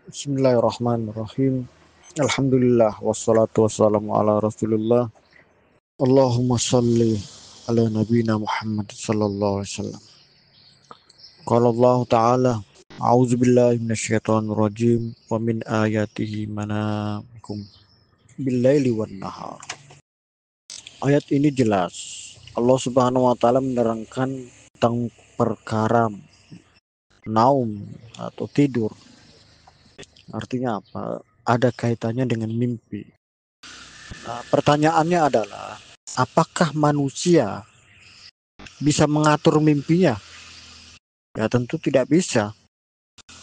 Bismillahirrahmanirrahim. Alhamdulillah wassalatu wassalamu ala Rasulillah. Allahumma salli ala nabiyina Muhammad sallallahu alaihi wasallam. Qala Allah Ta'ala, A'udzu billahi minasyaitonir rajim wa min ayatihi manamikum bil-laili wan nahar. Ayat ini jelas. Allah Subhanahu wa taala menerangkan tentang perkara naum atau tidur. Artinya apa? Ada kaitannya dengan mimpi. Nah, pertanyaannya adalah, apakah manusia bisa mengatur mimpinya? Ya tentu tidak bisa.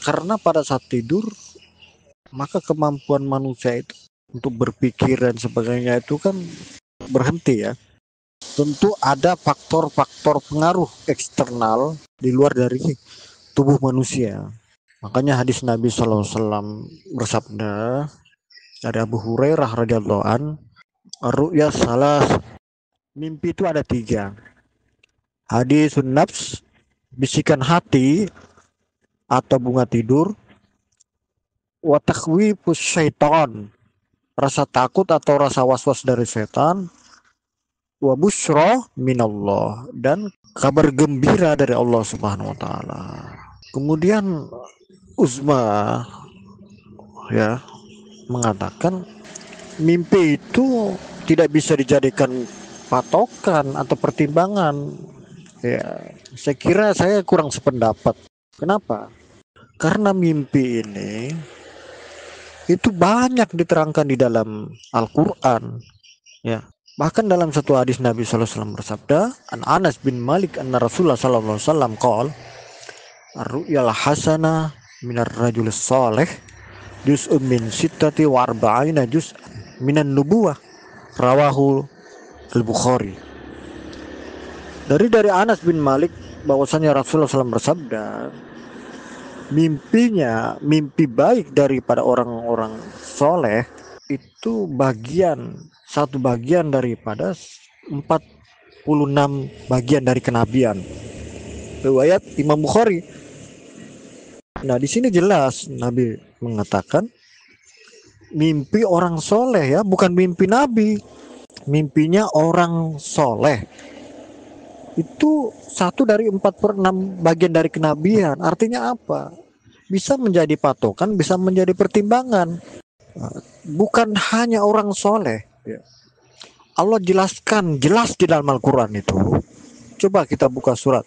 Karena pada saat tidur, maka kemampuan manusia itu untuk berpikir dan sebagainya itu kan berhenti ya. Tentu ada faktor-faktor pengaruh eksternal di luar dari tubuh manusia. Makanya hadis Nabi SAW bersabda dari Abu Hurairah radhiyallahu an, ru'ya salas, mimpi itu ada 3. Hadisun nafs, bisikan hati atau bunga tidur, wa takhwifus syaitan, rasa takut atau rasa was-was dari setan, wa busyra minallah, dan kabar gembira dari Allah Subhanahu wa taala. Kemudian Uzma ya mengatakan mimpi itu tidak bisa dijadikan patokan atau pertimbangan. Ya, saya kira saya kurang sependapat. Kenapa? Karena mimpi ini itu banyak diterangkan di dalam Al-Qur'an, ya. Bahkan dalam satu hadis Nabi sallallahu alaihi wasallam bersabda, An Anas bin Malik anna Rasulullah sallallahu alaihi wasallam qala, ar-ru'yal hasanah minar rajul salih juz'un min sittati wa arba'ina juz' minan nubuwah, rawahu Al-Bukhari. Dari Anas bin Malik bahwasanya Rasulullah SAW bersabda, mimpi baik daripada orang-orang soleh itu satu bagian daripada 46 bagian dari kenabian. Riwayat Imam Bukhari. Nah, di sini jelas Nabi mengatakan mimpi orang soleh ya, bukan mimpi Nabi. Mimpinya orang soleh itu satu dari 46 bagian dari kenabian. Artinya apa? Bisa menjadi patokan, bisa menjadi pertimbangan. Bukan hanya orang soleh. Allah jelaskan jelas di dalam Al-Quran itu. Coba kita buka surat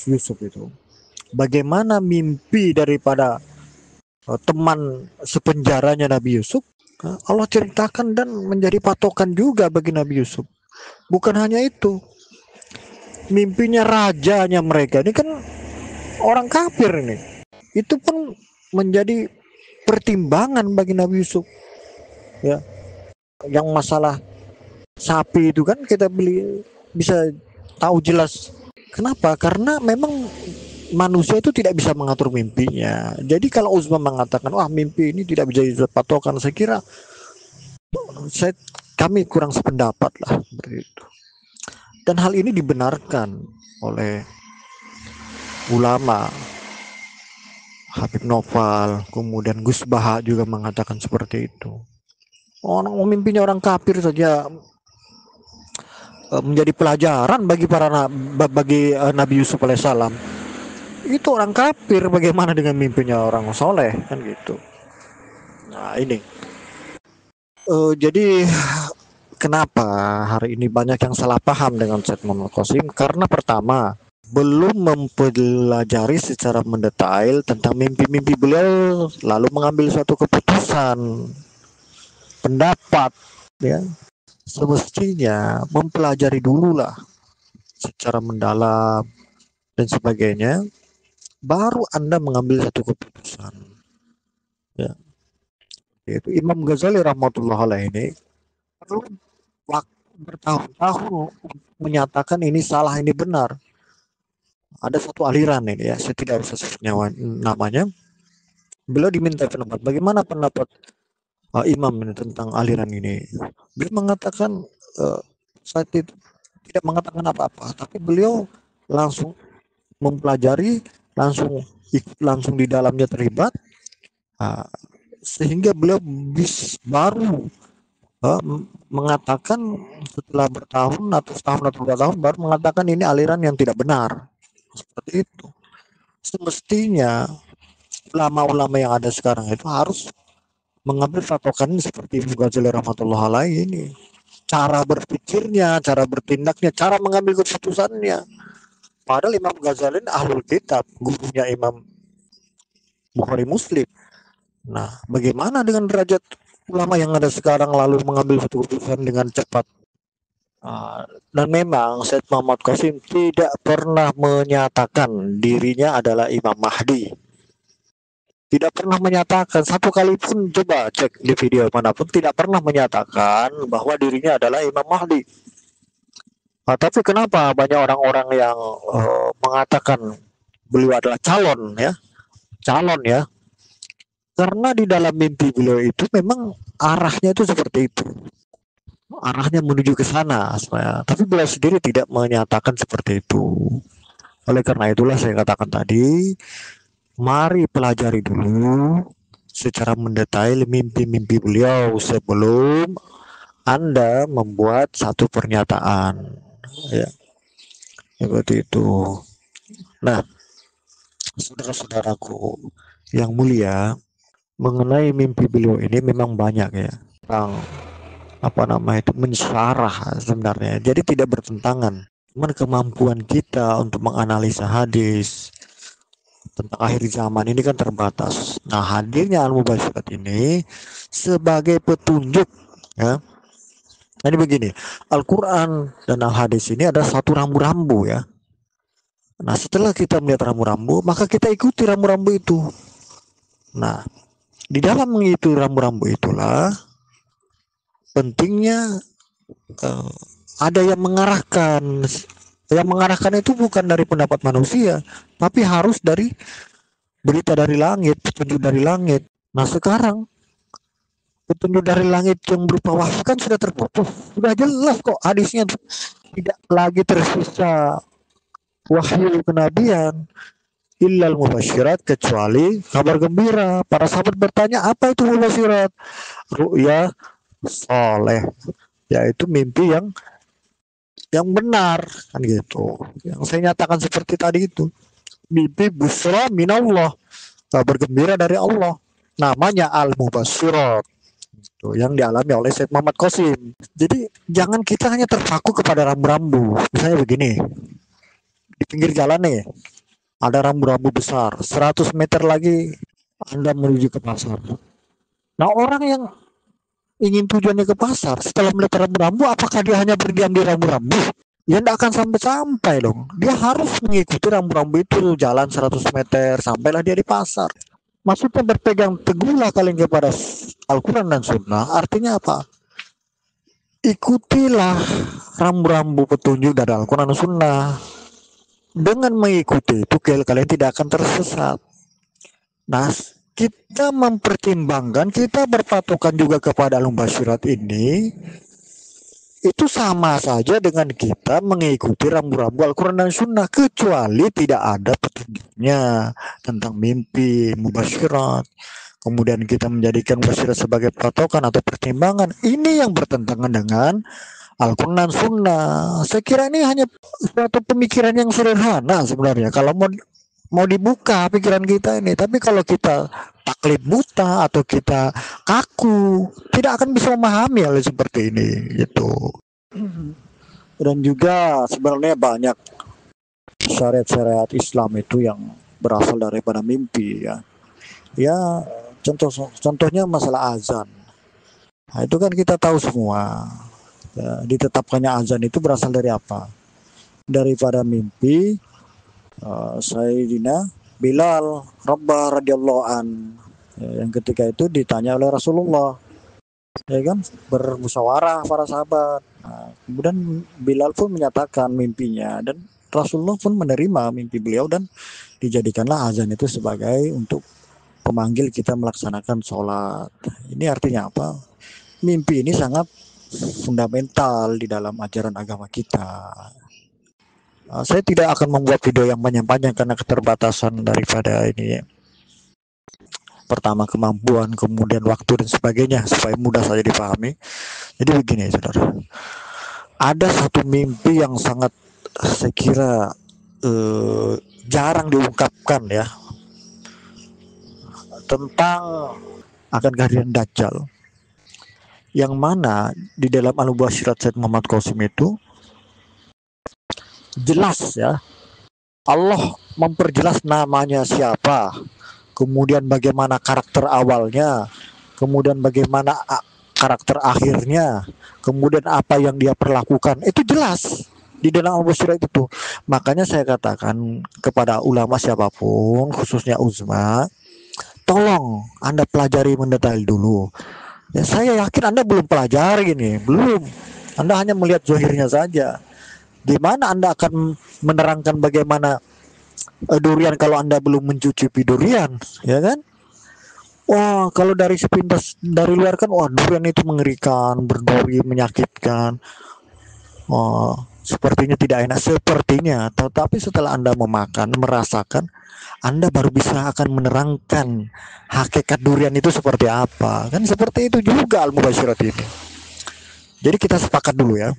Yusuf itu. Bagaimana mimpi daripada teman sepenjaranya Nabi Yusuf, Allah ceritakan dan menjadi patokan juga bagi Nabi Yusuf. Bukan hanya itu, mimpinya rajanya mereka ini kan orang kafir ini, itu pun menjadi pertimbangan bagi Nabi Yusuf. Ya, yang masalah sapi itu kan kita bisa tahu jelas. Kenapa? Karena memang manusia itu tidak bisa mengatur mimpinya. Jadi kalau Uzma mengatakan, wah mimpi ini tidak bisa jadi patokan, saya kira kami kurang sependapat lah seperti itu. Dan hal ini dibenarkan oleh ulama. Habib Noval, kemudian Gus Baha juga mengatakan seperti itu. Orang mimpinya orang kafir saja menjadi pelajaran bagi Nabi Yusuf alaihissalam. Itu orang kafir, bagaimana dengan mimpinya orang soleh kan gitu. Nah ini jadi kenapa hari ini banyak yang salah paham dengan Said Muhammad Qasim? Karena pertama, belum mempelajari secara mendetail tentang mimpi-mimpi beliau, lalu mengambil suatu keputusan pendapat, ya. Semestinya mempelajari dululah secara mendalam dan sebagainya, baru Anda mengambil satu keputusan. Ya. Yaitu Imam Ghazali rahmatullah alaih ini perlu waktu bertahun-tahun menyatakan ini salah, ini benar. Ada satu aliran ini ya, saya tidak bisa sebut namanya. Beliau diminta pendapat, bagaimana pendapat Imam ini tentang aliran ini. Beliau mengatakan saat itu tidak mengatakan apa-apa, tapi beliau langsung mempelajari, langsung di dalamnya terlibat. sehingga beliau baru mengatakan setelah bertahun atau setahun atau 2 tahun baru mengatakan ini aliran yang tidak benar. Seperti itu. Semestinya ulama-ulama yang ada sekarang itu harus mengambil patokan seperti Ibnu Ghazali rahmatullah alaihi ini. Cara berpikirnya, cara bertindaknya, cara mengambil keputusannya. Padahal Imam Ghazali ahlul kitab, gurunya Imam Bukhari Muslim. Nah, bagaimana dengan derajat ulama yang ada sekarang lalu mengambil satu keputusan dengan cepat? Dan memang Syed Muhammad Qasim tidak pernah menyatakan dirinya adalah Imam Mahdi. Tidak pernah menyatakan satu kali pun, coba cek di video manapun, tidak pernah menyatakan bahwa dirinya adalah Imam Mahdi. Tapi kenapa banyak orang-orang yang mengatakan beliau adalah calon ya? Karena di dalam mimpi beliau itu memang arahnya itu seperti itu. Arahnya menuju ke sana, tapi beliau sendiri tidak menyatakan seperti itu. Oleh karena itulah saya katakan tadi, mari pelajari dulu secara mendetail mimpi-mimpi beliau sebelum Anda membuat satu pernyataan, ya, seperti itu. Nah, saudara-saudaraku yang mulia, mengenai mimpi beliau ini memang banyak ya, tentang mensyarah sebenarnya. Jadi tidak bertentangan. Cuman kemampuan kita untuk menganalisa hadis tentang akhir zaman ini kan terbatas. Nah, hadirnya Al-Mubasyirat ini sebagai petunjuk, ya. Jadi begini, Al-Quran dan Al-Hadis ini ada satu rambu-rambu, ya. Nah, setelah kita melihat rambu-rambu, maka kita ikuti rambu-rambu itu. Nah, di dalam mengikuti rambu-rambu itulah pentingnya ada yang mengarahkan. Yang mengarahkan itu bukan dari pendapat manusia, tapi harus dari berita dari langit, petunjuk dari langit. Nah, sekarang petunjuk dari langit yang berupa wahyu kan sudah terputus, sudah jelas kok hadisnya, tidak lagi tersisa wahyu kenabian, illal mubasyirat, kecuali kabar gembira. Para sahabat bertanya, apa itu mubasyirat? Ru'ya soleh, yaitu mimpi yang benar, kan gitu. Yang saya nyatakan seperti tadi itu, mimpi busra minallah, kabar gembira dari Allah, namanya al-mubasyirat, yang dialami oleh Syed Muhammad Qasim. Jadi jangan kita hanya terpaku kepada rambu-rambu. Misalnya begini, di pinggir jalan nih ada rambu-rambu besar, 100 meter lagi Anda menuju ke pasar. Nah, orang yang ingin tujuannya ke pasar, setelah melihat rambu-rambu, apakah dia hanya berdiam di rambu-rambu? Ya tidak akan sampai-sampai dong. Dia harus mengikuti rambu-rambu itu, jalan 100 meter, sampailah dia di pasar. Maksudnya berpegang teguhlah kalian kepada Al-Quran dan Sunnah. Artinya apa? Ikutilah rambu-rambu petunjuk dari Al-Quran dan Sunnah. Dengan mengikuti itu, kalian tidak akan tersesat. Nah, kita mempertimbangkan, kita berpatokan juga kepada Al-Mubasyirat ini, itu sama saja dengan kita mengikuti rambu-rambu Al-Quran dan Sunnah, kecuali tidak ada petunjuknya tentang mimpi mubasyirat. Kemudian kita menjadikan mubasyirat sebagai patokan atau pertimbangan. Ini yang bertentangan dengan Al-Quran dan Sunnah. Saya kira ini hanya suatu pemikiran yang sederhana sebenarnya kalau mau dibuka pikiran kita ini. Tapi kalau kita taklid buta atau kita kaku, tidak akan bisa memahami hal seperti ini gitu. Dan juga sebenarnya banyak syariat-syariat Islam itu yang berasal daripada mimpi, ya. Ya, contohnya masalah azan. Nah, itu kan kita tahu semua. Ya, ditetapkannya azan itu berasal dari apa? Daripada mimpi Sayyidina Bilal Rabbah radhiyallahu an, ya, yang ketika itu ditanya oleh Rasulullah, ya kan, bermusyawarah para sahabat. Nah, kemudian Bilal pun menyatakan mimpinya dan Rasulullah pun menerima mimpi beliau dan dijadikanlah azan itu sebagai untuk pemanggil kita melaksanakan sholat. Ini artinya apa? Mimpi ini sangat fundamental di dalam ajaran agama kita. Saya tidak akan membuat video yang panjang-panjang karena keterbatasan daripada ini, ya. pertama kemampuan, kemudian waktu dan sebagainya supaya mudah saja dipahami. Jadi begini saudara, ada satu mimpi yang sangat saya kira jarang diungkapkan ya, tentang akan kehadiran Dajjal, yang mana di dalam Al-Mubasyirat Sayyid Muhammad Qasim itu jelas ya, Allah memperjelas namanya siapa, kemudian bagaimana karakter awalnya, kemudian bagaimana karakter akhirnya, kemudian apa yang dia perlakukan, itu jelas di dalam Al-Mubasyirat itu. Makanya saya katakan kepada ulama siapapun, khususnya Uzma, tolong Anda pelajari mendetail dulu. Ya, saya yakin Anda belum pelajari ini, belum. Anda hanya melihat zahirnya saja. Di mana Anda akan menerangkan bagaimana durian kalau Anda belum mencicipi durian, ya kan? Wah, kalau dari sepintas dari luar kan, wah durian itu mengerikan, berduri, menyakitkan. Oh, sepertinya tidak enak, sepertinya. Tetapi setelah Anda memakan, merasakan, Anda baru bisa akan menerangkan hakikat durian itu seperti apa. Kan seperti itu juga Al-Mubasyirat ini. Jadi kita sepakat dulu ya,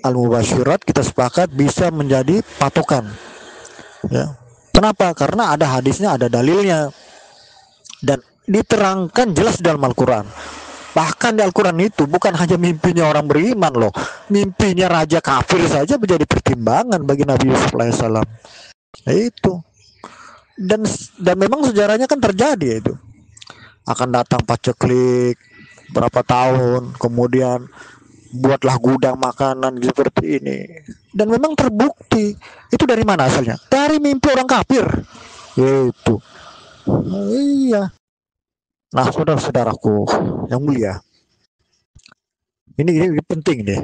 Al-Mubasyirat kita sepakat bisa menjadi patokan ya. Kenapa? Karena ada hadisnya, ada dalilnya, dan diterangkan jelas dalam Al-Quran. Bahkan di Al-Quran itu bukan hanya mimpinya orang beriman loh, mimpinya raja kafir saja menjadi pertimbangan bagi Nabi Yusuf alaihissalam. Itu. Dan memang sejarahnya kan terjadi itu. Akan datang paceklik berapa tahun, kemudian buatlah gudang makanan seperti ini. Dan memang terbukti. Itu dari mana asalnya? Dari mimpi orang kafir. Itu. Iya. Nah, saudara-saudaraku yang mulia, ini penting deh.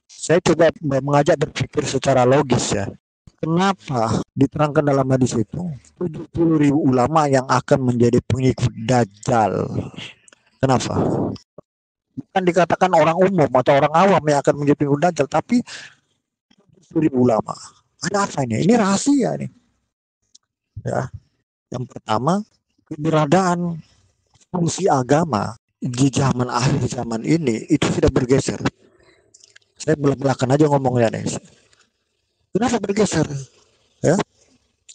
Saya coba mengajak berpikir secara logis ya. Kenapa diterangkan dalam hadis itu 70.000 ulama yang akan menjadi pengikut Dajjal? Kenapa? Bukan dikatakan orang umum atau orang awam yang akan menjadi pengikut Dajjal, tapi 70.000 ulama. Ada apa ini? Ini rahasia nih. Ya. Yang pertama, keberadaan fungsi agama di zaman akhir zaman ini itu sudah bergeser. Saya belak-belakan aja ngomongnya nih. Kenapa bergeser? Ya,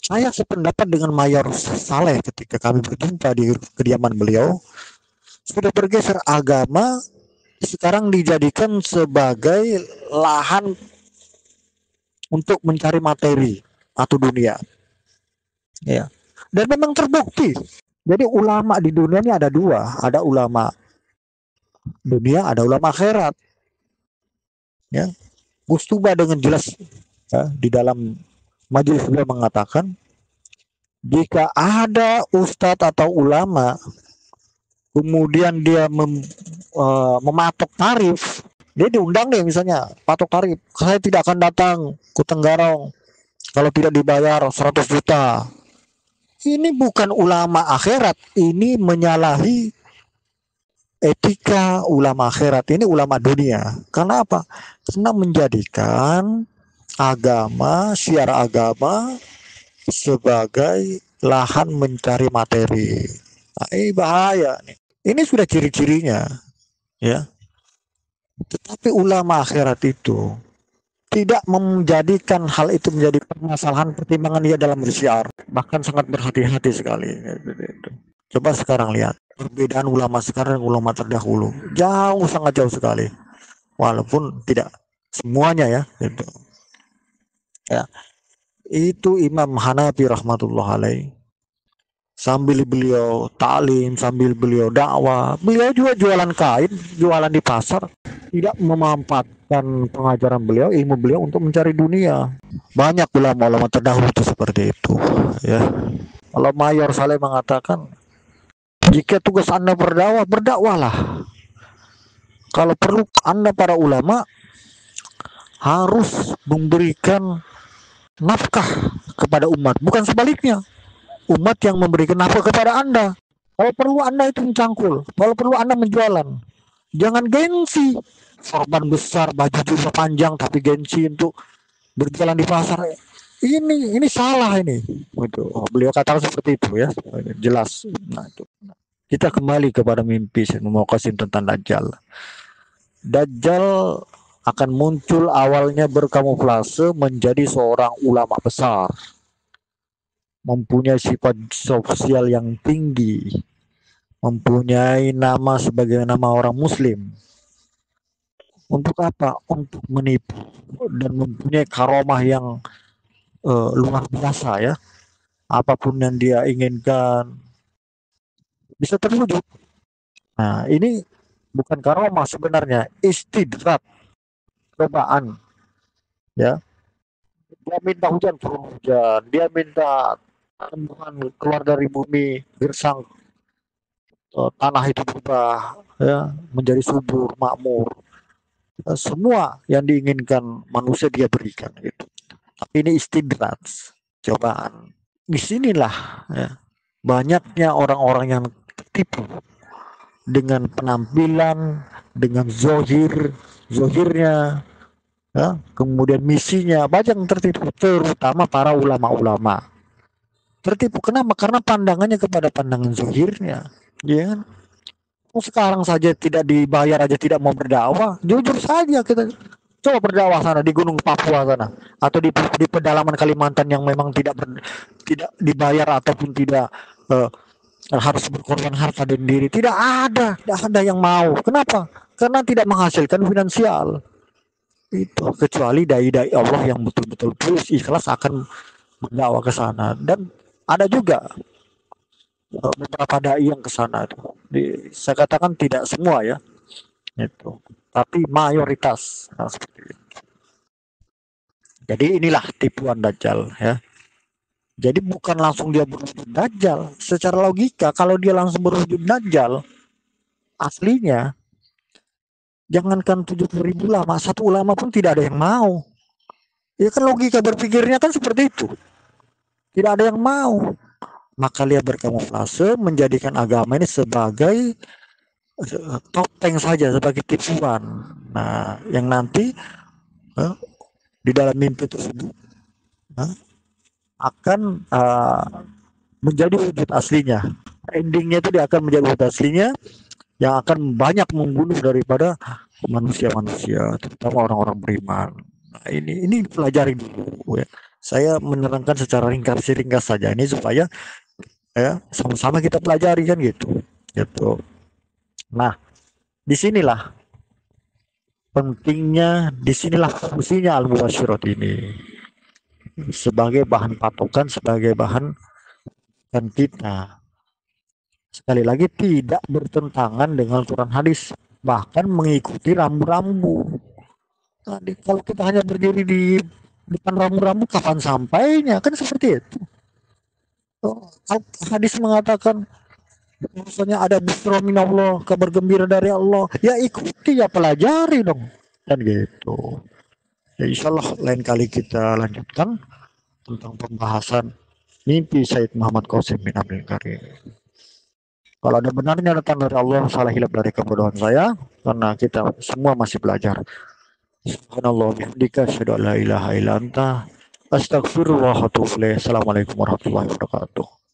saya sependapat dengan Mayor Saleh ketika kami berjumpa di kediaman beliau. Sudah bergeser, agama sekarang dijadikan sebagai lahan untuk mencari materi atau dunia. Ya, dan memang terbukti. Jadi ulama di dunia ini ada dua, ada ulama dunia, ada ulama akhirat. Ya, Gus Tuba dengan jelas ya, di dalam majelis beliau mengatakan, jika ada ustadz atau ulama kemudian dia mematok tarif, dia diundang deh misalnya, patok tarif, saya tidak akan datang ke Tenggarong kalau tidak dibayar 100 juta. Ini bukan ulama akhirat, ini menyalahi etika ulama akhirat, ini ulama dunia. Karena apa? Karena menjadikan agama, syiar agama sebagai lahan mencari materi. Nah, ini bahaya nih. Ini sudah ciri-cirinya, ya. Tetapi ulama akhirat itu tidak menjadikan hal itu menjadi permasalahan pertimbangan dia dalam bersyiar, bahkan sangat berhati-hati sekali. Coba sekarang lihat perbedaan ulama sekarang dan ulama terdahulu, jauh, sangat jauh sekali. Walaupun tidak semuanya ya, gitu. Ya, itu Imam Hanafi rahmatullah alaih, sambil beliau ta'lim, sambil beliau dakwah, beliau juga jualan kain, jualan di pasar, tidak memanfaatkan pengajaran beliau, ilmu beliau untuk mencari dunia. Banyak ulama-ulama terdahulu itu seperti itu ya. Kalau Mayor Saleh mengatakan, jika tugas Anda berdakwah, berdakwahlah. Kalau perlu Anda para ulama harus memberikan nafkah kepada umat, bukan sebaliknya. Umat yang memberikan nafkah kepada Anda. Kalau perlu Anda itu mencangkul, kalau perlu Anda menjualan. Jangan gengsi, sorban besar, baju jubah panjang, tapi gengsi untuk berjalan di pasar. ini salah ini. Itu beliau katakan seperti itu ya, jelas. Nah, itu. Kita kembali kepada mimpi mau kasih tentang Dajjal. Dajjal akan muncul awalnya berkamuflase menjadi seorang ulama besar, mempunyai sifat sosial yang tinggi, mempunyai nama sebagai nama orang muslim. Untuk apa? Untuk menipu dan mempunyai karomah yang luar biasa ya. Apapun yang dia inginkan bisa terwujud. Nah, ini bukan karomah sebenarnya, istidrat, cobaan ya. Dia minta hujan turun hujan, dia minta tumbuhan keluar dari bumi, gersang tanah itu berubah ya menjadi subur, makmur. Semua yang diinginkan manusia dia berikan gitu. Tapi ini istidrat, cobaan. Disinilah ya, banyaknya orang-orang yang tertipu dengan penampilan, dengan zohirnya, ya, kemudian misinya, banyak yang tertipu, terutama para ulama-ulama. Tertipu kenapa? Karena pandangannya kepada pandangan zohirnya, ya kan? Sekarang saja tidak dibayar aja tidak mau berdakwah, jujur saja kita coba berdakwah sana di Gunung Papua sana atau di pedalaman Kalimantan yang memang tidak dibayar ataupun tidak harus berkorban harta dan diri, tidak ada yang mau. Kenapa? Karena tidak menghasilkan finansial itu, kecuali dai-dai Allah yang betul-betul tulus ikhlas akan berdakwah ke sana. Dan ada juga beberapa dai yang ke sana itu. Saya katakan tidak semua ya itu, tapi mayoritas. Nah, seperti itu. Jadi inilah tipuan Dajjal ya. Jadi bukan langsung dia berwujud Dajjal. Secara logika kalau dia langsung berwujud Dajjal, aslinya jangankan 70.000 ulama, satu ulama pun tidak ada yang mau. Ya kan logika berpikirnya kan seperti itu. Tidak ada yang mau. Maka dia berkamuflase menjadikan agama ini sebagai topeng saja, sebagai tipuan. Nah, yang nanti di dalam mimpi tersebut akan menjadi wujud aslinya. Endingnya itu dia akan menjadi wujud aslinya yang akan banyak membunuh daripada manusia-manusia, terutama orang-orang beriman. Nah, ini pelajari dulu ya. Saya menerangkan secara ringkas saja ini supaya ya sama-sama kita pelajari kan gitu. Gitu. Nah, disinilah pentingnya, disinilah fungsinya al-mubasyirat ini sebagai bahan patokan, sebagai bahan kan kita. Sekali lagi tidak bertentangan dengan Quran hadis, bahkan mengikuti rambu-rambu. Tadi kalau kita hanya berdiri di depan rambu-rambu kapan sampainya? Kan seperti itu. Hadis mengatakan bahwasanya ada busra minallah, kabar gembira dari Allah. Ya ikuti, ya pelajari dong. Dan gitu. Ya insya Allah lain kali kita lanjutkan tentang pembahasan mimpi Said Muhammad Qasim bin Abdul Karim. Kalau ada benarnya datang dari Allah, salah hilap dari kebodohan saya, karena kita semua masih belajar. Subhanallah bihamdika asyhadu an la ilaha illa anta astaghfirullah wa atubu ilaik. Assalamualaikum warahmatullahi wabarakatuh.